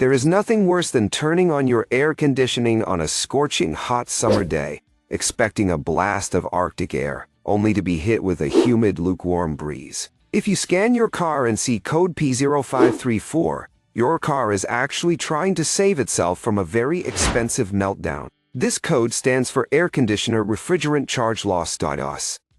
There is nothing worse than turning on your air conditioning on a scorching hot summer day, expecting a blast of Arctic air, only to be hit with a humid, lukewarm breeze. If you scan your car and see code P0534, your car is actually trying to save itself from a very expensive meltdown. This code stands for Air Conditioner Refrigerant Charge Loss.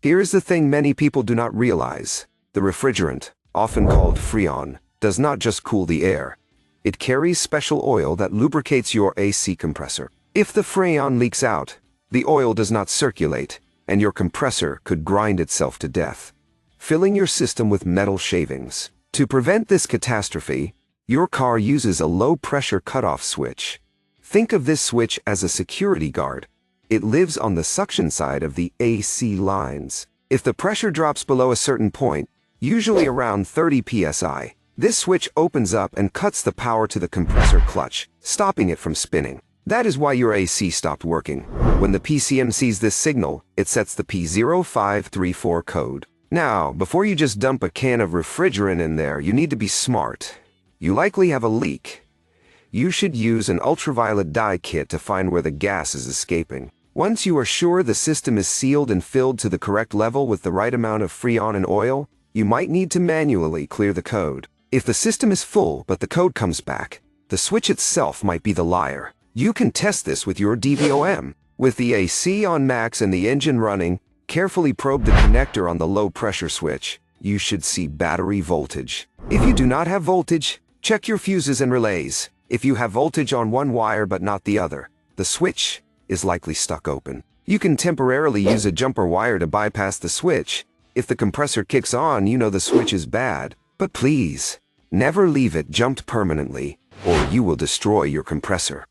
Here's the thing many people do not realize. The refrigerant, often called Freon, does not just cool the air. It carries special oil that lubricates your AC compressor. If the Freon leaks out, the oil does not circulate, and your compressor could grind itself to death, filling your system with metal shavings. To prevent this catastrophe, your car uses a low-pressure cutoff switch. Think of this switch as a security guard. It lives on the suction side of the AC lines. If the pressure drops below a certain point, usually around 30 psi, this switch opens up and cuts the power to the compressor clutch, stopping it from spinning. That is why your AC stopped working. When the PCM sees this signal, it sets the P0534 code. Now, before you just dump a can of refrigerant in there, you need to be smart. You likely have a leak. You should use an ultraviolet dye kit to find where the gas is escaping. Once you are sure the system is sealed and filled to the correct level with the right amount of Freon and oil, you might need to manually clear the code. If the system is full but the code comes back, the switch itself might be the liar. You can test this with your DVOM. With the AC on max and the engine running, carefully probe the connector on the low-pressure switch. You should see battery voltage. If you do not have voltage, check your fuses and relays. If you have voltage on one wire but not the other, the switch is likely stuck open. You can temporarily use a jumper wire to bypass the switch. If the compressor kicks on, you know the switch is bad. But please, never leave it jumped permanently, or you will destroy your compressor.